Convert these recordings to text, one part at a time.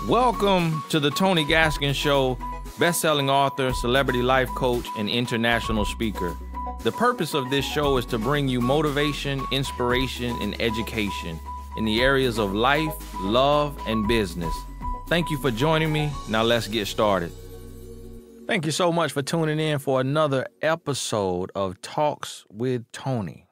Welcome to the Tony Gaskin Show, best-selling author, celebrity life coach, and international speaker. The purpose of this show is to bring you motivation, inspiration, and education in the areas of life, love, and business. Thank you for joining me. Now let's get started. Thank you so much for tuning in for another episode of Talks with Tony.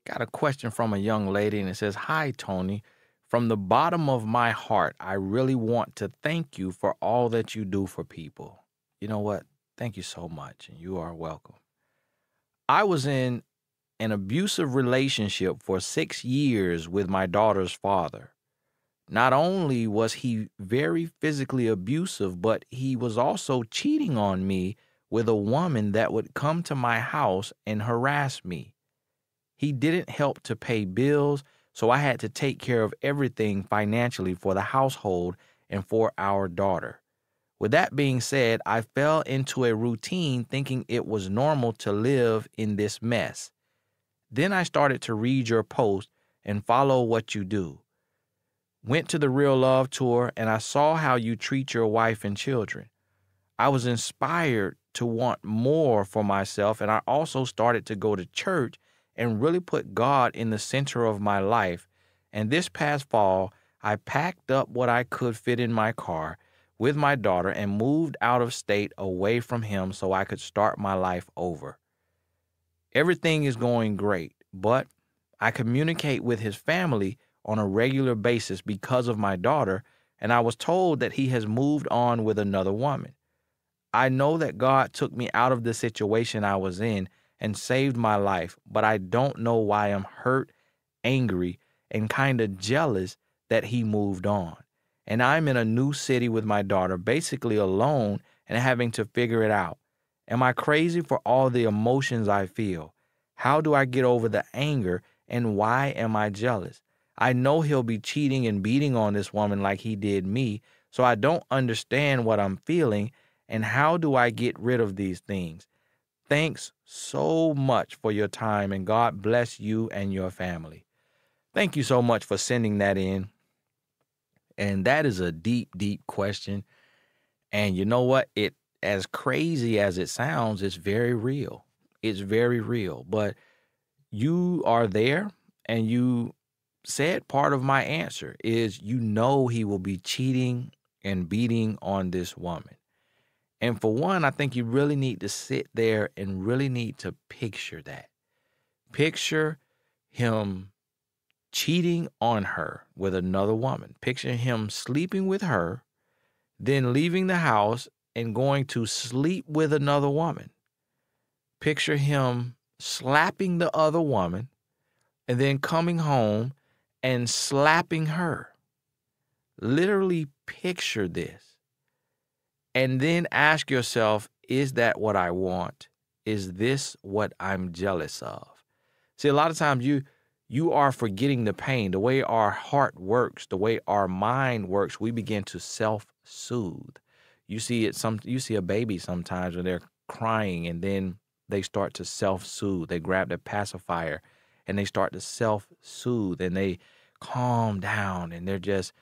Got a question from a young lady, and it says, "Hi, Tony. From the bottom of my heart, I really want to thank you for all that you do for people." You know what? Thank you so much, and you are welcome. I was in an abusive relationship for 6 years with my daughter's father. Not only was he very physically abusive, but he was also cheating on me with a woman that would come to my house and harass me. He didn't help to pay bills, so I had to take care of everything financially for the household and for our daughter. With that being said, I fell into a routine thinking it was normal to live in this mess. Then I started to read your post and follow what you do. Went to the Real Love Tour, and I saw how you treat your wife and children. I was inspired to want more for myself, and I also started to go to church and really put God in the center of my life. And this past fall, I packed up what I could fit in my car with my daughter and moved out of state away from him so I could start my life over. Everything is going great, but I communicate with his family on a regular basis because of my daughter, and I was told that he has moved on with another woman. I know that God took me out of the situation I was in and saved my life, but I don't know why I'm hurt, angry, and kind of jealous that he moved on. And I'm in a new city with my daughter, basically alone and having to figure it out. Am I crazy for all the emotions I feel? How do I get over the anger, and why am I jealous? I know he'll be cheating and beating on this woman like he did me, so I don't understand what I'm feeling, and how do I get rid of these things? Thanks so much for your time, and God bless you and your family. Thank you so much for sending that in. And that is a deep, deep question. And you know what? As crazy as it sounds, it's very real. It's very real. But you are there, and you said part of my answer is he will be cheating and beating on this woman. And for one, I think you really need to sit there and really need to picture that. Picture him cheating on her with another woman. Picture him sleeping with her, then leaving the house and going to sleep with another woman. Picture him slapping the other woman and then coming home and slapping her. Literally picture this. And then ask yourself, is that what I want? Is this what I'm jealous of? See, a lot of times you are forgetting the pain. The way our heart works, the way our mind works, we begin to self-soothe. You see a baby sometimes when they're crying, and then they start to self-soothe. They grab their pacifier and they start to self-soothe, and they calm down, and they're just,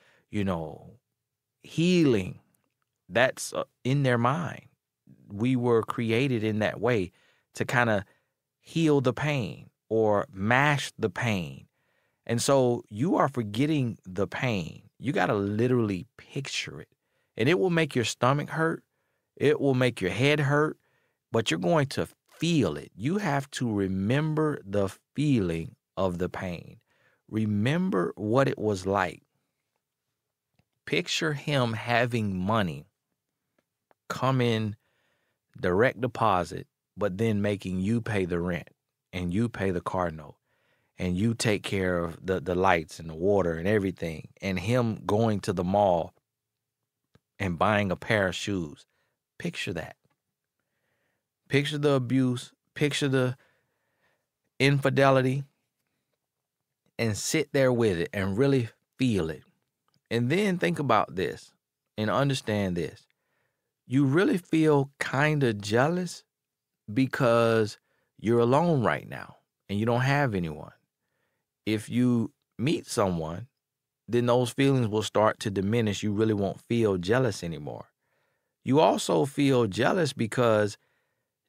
healing. That's in their mind. We were created in that way to kind of heal the pain or mask the pain. And so you are forgetting the pain. You got to literally picture it. And it will make your stomach hurt. It will make your head hurt, but you're going to feel it. You have to remember the feeling of the pain. Remember what it was like. Picture him having money come in direct deposit, but then making you pay the rent and you pay the car note and you take care of the lights and the water and everything, and him going to the mall and buying a pair of shoes. Picture that. Picture the abuse, picture the infidelity, and sit there with it and really feel it. And then think about this and understand this. You really feel kind of jealous because you're alone right now and you don't have anyone. If you meet someone then those feelings will start to diminish. You really won't feel jealous anymore. You also feel jealous because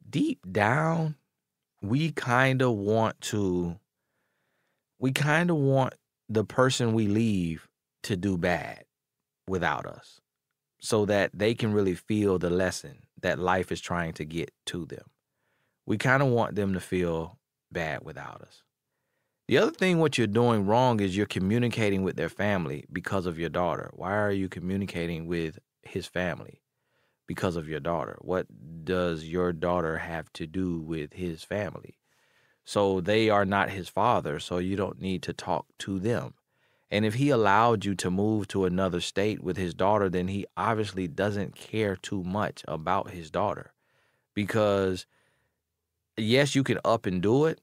deep down, we kind of want the person we leave to do bad without us so that they can really feel the lesson that life is trying to get to them. We kind of want them to feel bad without us. The other thing, what you're doing wrong is you're communicating with their family because of your daughter. Why are you communicating with his family because of your daughter? What does your daughter have to do with his family? So they are not his father, so you don't need to talk to them. And if he allowed you to move to another state with his daughter, then he obviously doesn't care too much about his daughter. Because, yes, you can up and do it,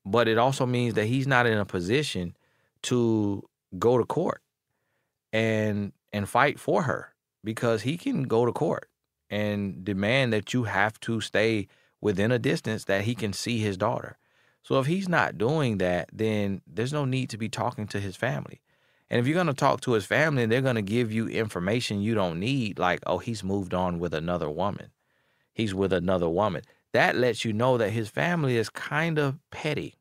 but it also means that he's not in a position to go to court and fight for her, because he can go to court and demand that you have to stay within a distance that he can see his daughter. So if he's not doing that, then there's no need to be talking to his family. And if you're going to talk to his family, they're going to give you information you don't need, like, oh, he's moved on with another woman. He's with another woman. That lets you know that his family is kind of petty,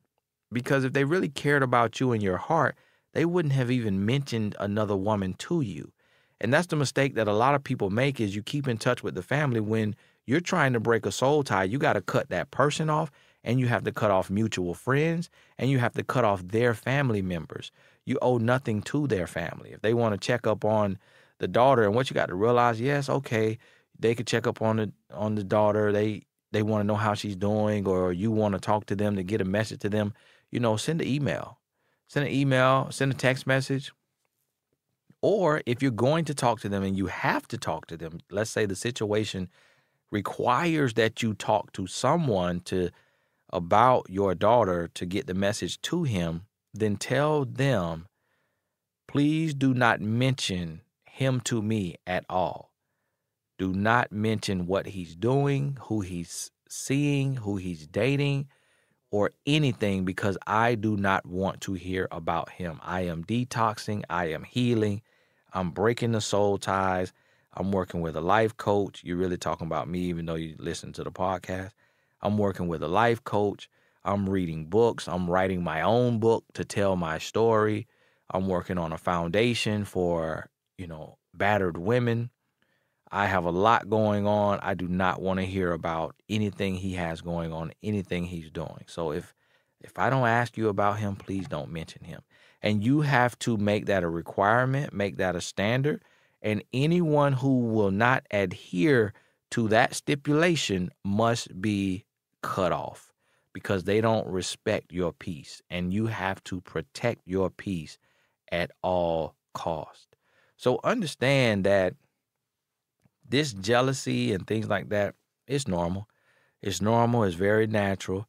because if they really cared about you in your heart, they wouldn't have even mentioned another woman to you. And that's the mistake that a lot of people make, is you keep in touch with the family. When you're trying to break a soul tie, you got to cut that person off, and you have to cut off mutual friends, and you have to cut off their family members. You owe nothing to their family. If they want to check up on the daughter, and what you got to realize, yes, okay, they could check up on the daughter. They want to know how she's doing, or you want to talk to them to get a message to them. Send an email. Send a text message. Or if you're going to talk to them and you have to talk to them, let's say the situation requires that you talk to someone about your daughter to get the message to him, then tell them, please do not mention him to me at all. Do not mention what he's doing, who he's seeing, who he's dating, or anything, because I do not want to hear about him. I am detoxing. I am healing. I'm breaking the soul ties. I'm working with a life coach. You're really talking about me, even though you listen to the podcast. I'm working with a life coach. I'm reading books. I'm writing my own book to tell my story. I'm working on a foundation for, battered women. I have a lot going on. I do not want to hear about anything he has going on, anything he's doing. So if I don't ask you about him, please don't mention him. And you have to make that a requirement, make that a standard. And anyone who will not adhere to that stipulation must be cut off, because they don't respect your peace. And you have to protect your peace at all costs. So understand that this jealousy and things like that, it's normal. It's normal. It's very natural.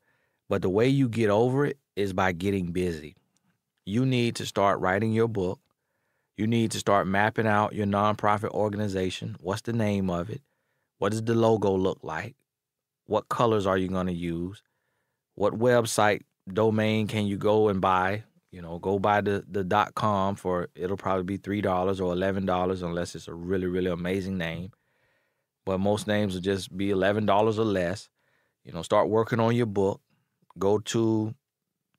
But the way you get over it is by getting busy. You need to start writing your book. You need to start mapping out your nonprofit organization. What's the name of it? What does the logo look like? What colors are you going to use? What website domain can you go and buy? Go buy the .com for, it'll probably be $3 or $11 unless it's a really, really amazing name. But most names will just be $11 or less. Start working on your book. Go to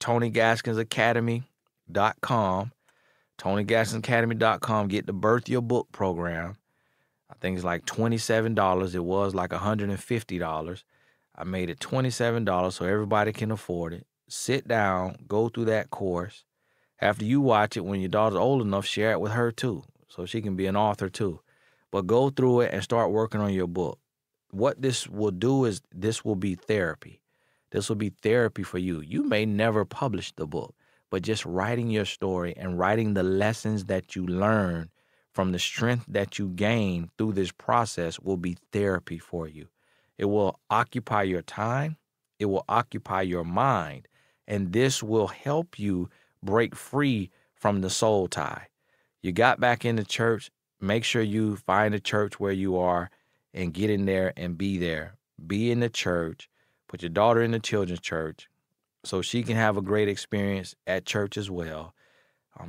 TonyGaskinsAcademy.com. TonyGaskinsAcademy.com. Get the Birth Your Book program. I think it's like $27. It was like $150. I made it $27 so everybody can afford it. Sit down, go through that course. After you watch it, when your daughter's old enough, share it with her too, so she can be an author too. But go through it and start working on your book. What this will do is this will be therapy. This will be therapy for you. You may never publish the book, but just writing your story and writing the lessons that you learn from the strength that you gain through this process will be therapy for you. It will occupy your time. It will occupy your mind. And this will help you break free from the soul tie. You got back into church. Make sure you find a church where you are and get in there and be there. Be in the church. Put your daughter in the children's church so she can have a great experience at church as well.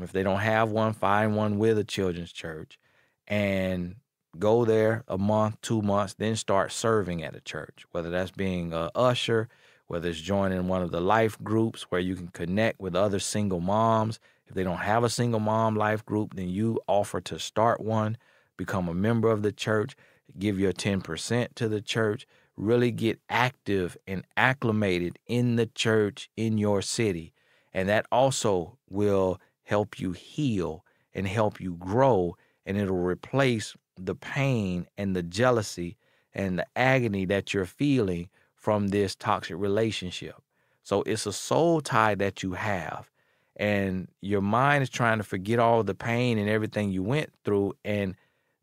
If they don't have one, find one with a children's church and go there a month, 2 months, then start serving at a church, whether that's being an usher, whether it's joining one of the life groups where you can connect with other single moms. If they don't have a single mom life group, then you offer to start one, become a member of the church, give your 10% to the church, really get active and acclimated in the church in your city. And that also will help you heal and help you grow, and it'll replace the pain and the jealousy and the agony that you're feeling from this toxic relationship. So it's a soul tie that you have, and your mind is trying to forget all the pain and everything you went through. And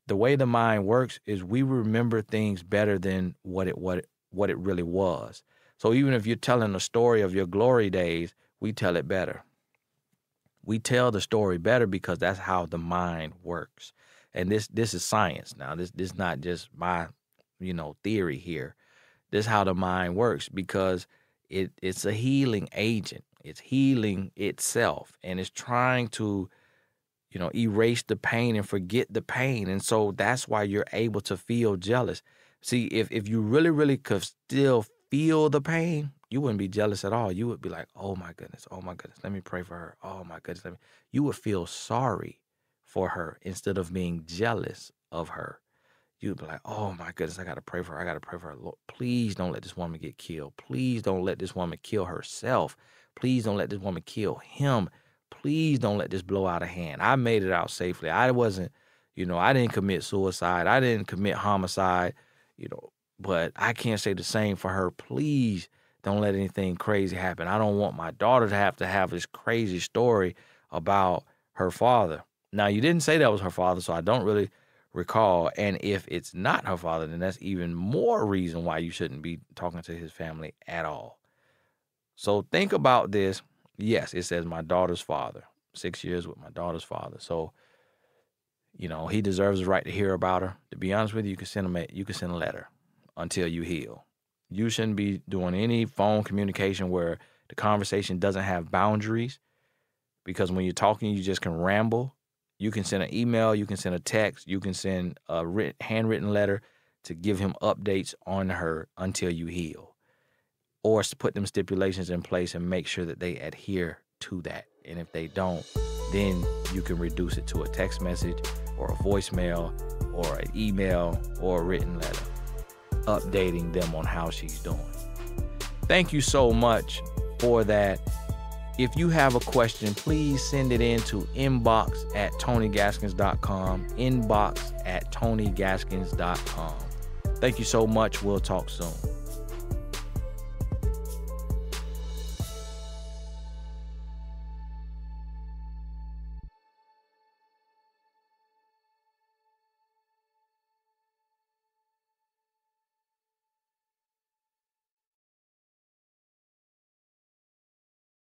the way the mind works is we remember things better than what it really was. So even if you're telling a story of your glory days, we tell it better. We tell the story better because that's how the mind works. And this is science now. This is not just my, theory here. This is how the mind works, because it's a healing agent. It's healing itself, and it's trying to, erase the pain and forget the pain. And so that's why you're able to feel jealous. See, if you really, really could still feel the pain, you wouldn't be jealous at all. You would be like, oh my goodness, let me pray for her. Oh my goodness, you would feel sorry for her instead of being jealous of her. You'd be like, oh my goodness, I got to pray for her. Lord, please don't let this woman get killed. Please don't let this woman kill herself. Please don't let this woman kill him. Please don't let this blow out of hand. I made it out safely. I wasn't, I didn't commit suicide. I didn't commit homicide, but I can't say the same for her. Please don't let anything crazy happen. I don't want my daughter to have this crazy story about her father. Now, you didn't say that was her father, so I don't really recall. And if it's not her father, then that's even more reason why you shouldn't be talking to his family at all. So think about this. Yes, it says my daughter's father, 6 years with my daughter's father. So, he deserves the right to hear about her. To be honest with you, you can send a letter until you heal. You shouldn't be doing any phone communication where the conversation doesn't have boundaries, because when you're talking, you just can ramble. You can send an email, you can send a text, you can send a handwritten letter to give him updates on her until you heal, or to put them stipulations in place and make sure that they adhere to that. And if they don't, then you can reduce it to a text message or a voicemail or an email or a written letter, updating them on how she's doing. Thank you so much for that. If you have a question, please send it in to inbox@TonyGaskins.com, inbox@TonyGaskins.com. Thank you so much. We'll talk soon.